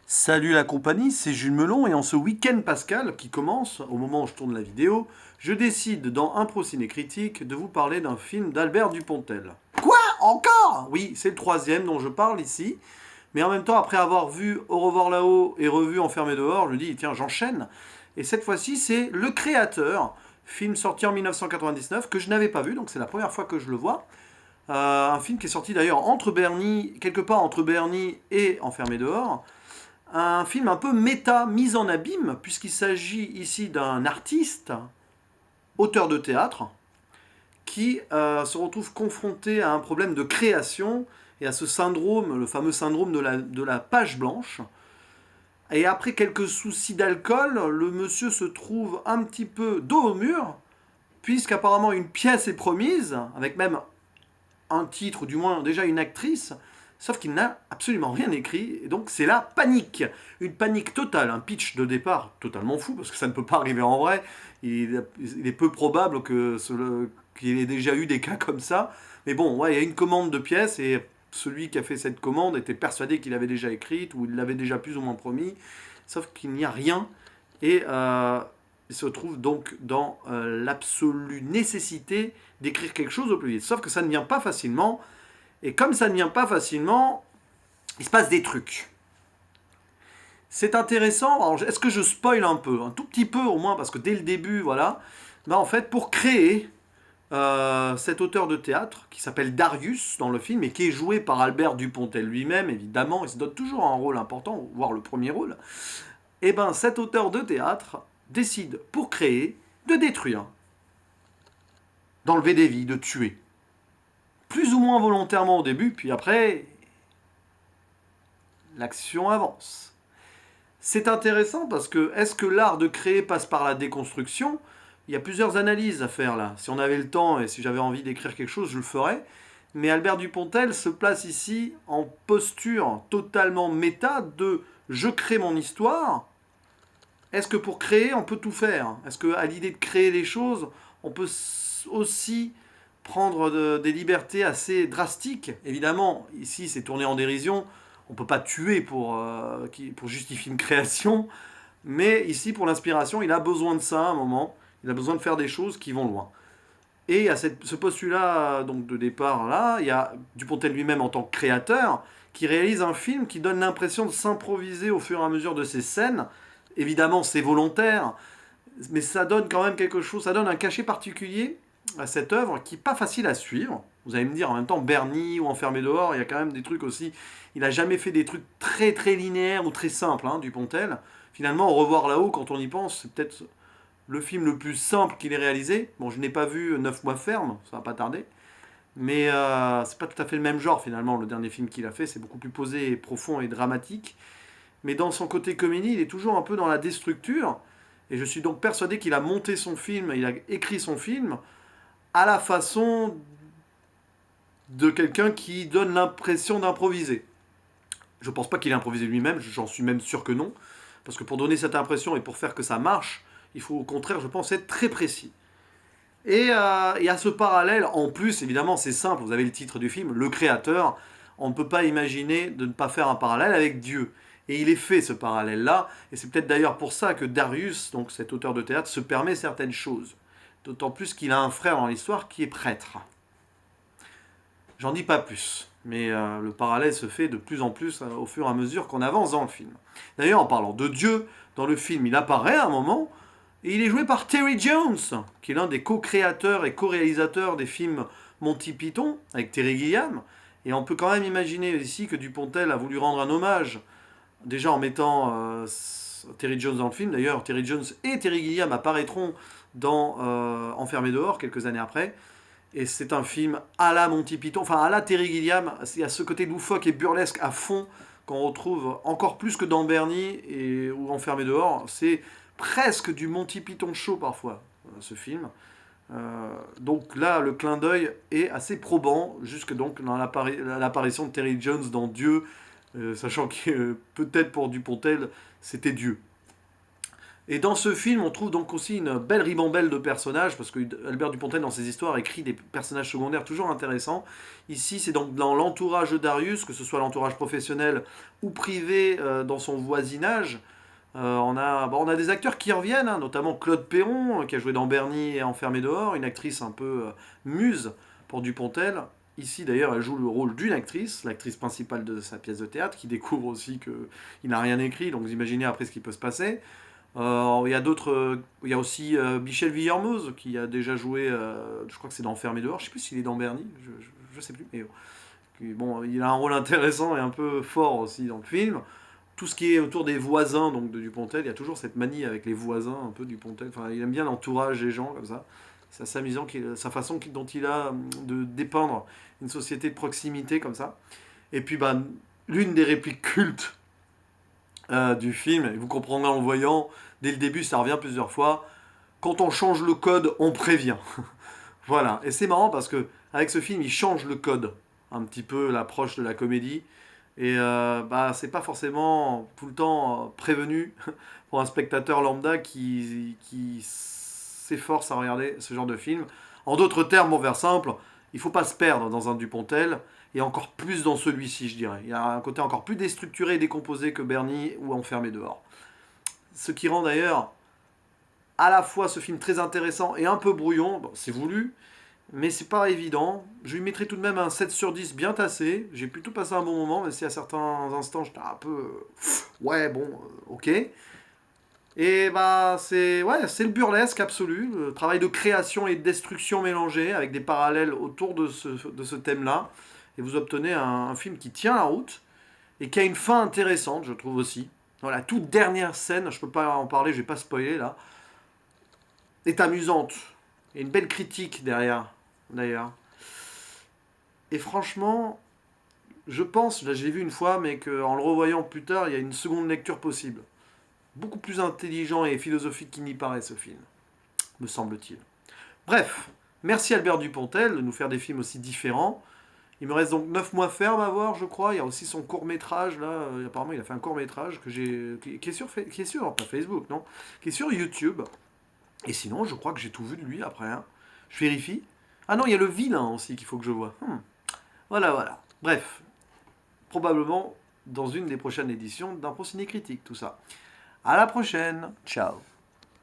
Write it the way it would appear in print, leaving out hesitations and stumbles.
Salut la compagnie, c'est Jules Melon et en ce week-end pascal qui commence, au moment où je tourne la vidéo, je décide dans Impro Ciné Critique de vous parler d'un film d'Albert Dupontel. Quoi? Encore? Oui, c'est le troisième dont je parle ici, mais en même temps, après avoir vu Au revoir là-haut et revu Enfermé dehors, je dis tiens, j'enchaîne. Et cette fois-ci, c'est Le Créateur, film sorti en 1999 que je n'avais pas vu, donc c'est la première fois que je le vois. Un film qui est sorti d'ailleurs entre Bernie, quelque part entre Bernie et Enfermé dehors. Un film un peu méta, mis en abîme, puisqu'il s'agit ici d'un artiste, auteur de théâtre, qui se retrouve confronté à un problème de création et à ce syndrome, le fameux syndrome de la page blanche. Et après quelques soucis d'alcool, le monsieur se trouve un petit peu dos au mur, puisqu'apparemment une pièce est promise, avec même un titre, ou du moins déjà une actrice, sauf qu'il n'a absolument rien écrit, et donc c'est la panique. Une panique totale, un pitch de départ totalement fou, parce que ça ne peut pas arriver en vrai. Il est peu probable qu'il ait déjà eu des cas comme ça. Mais bon, ouais, il y a une commande de pièces, et celui qui a fait cette commande était persuadé qu'il l'avait déjà écrite, ou il l'avait déjà plus ou moins promis, sauf qu'il n'y a rien, et il se trouve donc dans l'absolue nécessité d'écrire quelque chose au plus vite. Sauf que ça ne vient pas facilement, et comme ça ne vient pas facilement, il se passe des trucs. C'est intéressant. Alors, est-ce que je spoil un peu? Un tout petit peu au moins, parce que dès le début, voilà. Ben, en fait, pour créer cet auteur de théâtre, qui s'appelle Darius dans le film, et qui est joué par Albert Dupontel lui-même, évidemment, il se donne toujours un rôle important, voire le premier rôle, et ben cet auteur de théâtre décide, pour créer, de détruire, d'enlever des vies, de tuer. Plus ou moins volontairement au début, puis après, l'action avance. C'est intéressant parce que est-ce que l'art de créer passe par la déconstruction? Il y a plusieurs analyses à faire là. Si on avait le temps et si j'avais envie d'écrire quelque chose, je le ferais. Mais Albert Dupontel se place ici en posture totalement méta de je crée mon histoire. Est-ce que pour créer, on peut tout faire? Est-ce qu'à l'idée de créer les choses, on peut aussi prendre des libertés assez drastiques? Évidemment, ici c'est tourné en dérision. On ne peut pas tuer pour justifier une création. Mais ici, pour l'inspiration, il a besoin de ça à un moment. Il a besoin de faire des choses qui vont loin. Et il y a ce postulat donc, de départ là. Il y a Dupontel lui-même en tant que créateur qui réalise un film qui donne l'impression de s'improviser au fur et à mesure de ses scènes. Évidemment, c'est volontaire, mais ça donne quand même quelque chose, ça donne un cachet particulier à cette œuvre qui n'est pas facile à suivre. Vous allez me dire, en même temps, Bernie ou Enfermé dehors, il y a quand même des trucs aussi. Il n'a jamais fait des trucs très très linéaires ou très simples, Dupontel. Finalement, Au revoir là-haut, quand on y pense, c'est peut-être le film le plus simple qu'il ait réalisé. Bon, je n'ai pas vu 9 mois ferme, ça va pas tarder. Mais c'est pas tout à fait le même genre finalement, le dernier film qu'il a fait. C'est beaucoup plus posé, et profond et dramatique. Mais dans son côté comédie, il est toujours un peu dans la déstructure. Et je suis donc persuadé qu'il a monté son film, il a écrit son film à la façon de quelqu'un qui donne l'impression d'improviser. Je pense pas qu'il ait improvisé lui-même, j'en suis même sûr que non. Parce que pour donner cette impression et pour faire que ça marche, il faut au contraire, je pense, être très précis. Et il y a ce parallèle, en plus, évidemment, c'est simple, vous avez le titre du film, Le Créateur. On ne peut pas imaginer de ne pas faire un parallèle avec Dieu. Et il est fait ce parallèle-là, et c'est peut-être d'ailleurs pour ça que Darius, donc cet auteur de théâtre, se permet certaines choses. D'autant plus qu'il a un frère dans l'histoire qui est prêtre. J'en dis pas plus, mais le parallèle se fait de plus en plus au fur et à mesure qu'on avance dans le film. D'ailleurs, en parlant de Dieu, dans le film, il apparaît à un moment, et il est joué par Terry Jones, qui est l'un des co-créateurs et co-réalisateurs des films Monty Python, avec Terry Gilliam. Et on peut quand même imaginer ici que Dupontel a voulu rendre un hommage, déjà en mettant Terry Jones dans le film. D'ailleurs, Terry Jones et Terry Gilliam apparaîtront dans Enfermé dehors quelques années après. Et c'est un film à la Monty Python, enfin à la Terry Gilliam. Il y a ce côté loufoque et burlesque à fond qu'on retrouve encore plus que dans Bernie ou Enfermé dehors. C'est presque du Monty Python show parfois, ce film. Donc là, le clin d'œil est assez probant, jusque donc dans l'apparition de Terry Jones dans Dieu, sachant que peut-être pour Dupontel, c'était Dieu. Et dans ce film, on trouve donc aussi une belle ribambelle de personnages, parce que Albert Dupontel, dans ses histoires, écrit des personnages secondaires toujours intéressants. Ici, c'est donc dans l'entourage de Darius, que ce soit l'entourage professionnel ou privé dans son voisinage. On a des acteurs qui reviennent, hein, notamment Claude Perron, qui a joué dans Bernie et Enfermé dehors, une actrice un peu muse pour Dupontel. Ici, d'ailleurs, elle joue le rôle d'une actrice, l'actrice principale de sa pièce de théâtre, qui découvre aussi qu'il n'a rien écrit, donc vous imaginez après ce qui peut se passer. Il y a d'autres. Il y a aussi Michel Villermoz qui a déjà joué. Je crois que c'est dans Enfermé dehors. Je sais plus s'il est dans Bernie. Je sais plus. Mais bon, il a un rôle intéressant et un peu fort aussi dans le film. Tout ce qui est autour des voisins donc de Dupontel, il y a toujours cette manie avec les voisins un peu Dupontel. Enfin, il aime bien l'entourage des gens comme ça. C'est assez amusant sa façon dont il a de dépeindre une société de proximité comme ça. Et puis, bah, l'une des répliques cultes du film, et vous comprendrez en le voyant, dès le début ça revient plusieurs fois, quand on change le code, on prévient. Voilà, et c'est marrant parce que avec ce film, il change le code, un petit peu l'approche de la comédie, et bah c'est pas forcément tout le temps prévenu pour un spectateur lambda qui s'efforce à regarder ce genre de film. En d'autres termes, pour faire simple, il faut pas se perdre dans un Dupontel, et encore plus dans celui-ci, je dirais. Il y a un côté encore plus déstructuré et décomposé que Bernie ou Enfermé dehors. Ce qui rend d'ailleurs à la fois ce film très intéressant et un peu brouillon, bon, c'est voulu, mais c'est pas évident. Je lui mettrai tout de même un 7 sur 10 bien tassé. J'ai plutôt passé un bon moment, même si à certains instants j'étais un peu. Ouais, bon, ok. Et bah, c'est le burlesque absolu, le travail de création et de destruction mélangés, avec des parallèles autour de ce thème-là. Et vous obtenez un film qui tient la route et qui a une fin intéressante, je trouve aussi. Dans la toute dernière scène, je peux pas en parler, je vais pas spoiler là, est amusante. Il y a une belle critique derrière, d'ailleurs. Et franchement, je pense, là je l'ai vu une fois, mais qu'en le revoyant plus tard, il y a une seconde lecture possible. Beaucoup plus intelligent et philosophique qu'il n'y paraît ce film, me semble-t-il. Bref, merci Albert Dupontel de nous faire des films aussi différents. Il me reste donc 9 mois ferme à voir, je crois. Il y a aussi son court-métrage, là. Apparemment, il a fait un court-métrage qui est sur pas Facebook, non, qui est sur YouTube. Et sinon, je crois que j'ai tout vu de lui après, hein. Je vérifie. Ah non, il y a le vilain aussi qu'il faut que je vois. Voilà, voilà. Bref, probablement dans une des prochaines éditions d'Impro Ciné Critique, tout ça. À la prochaine. Ciao.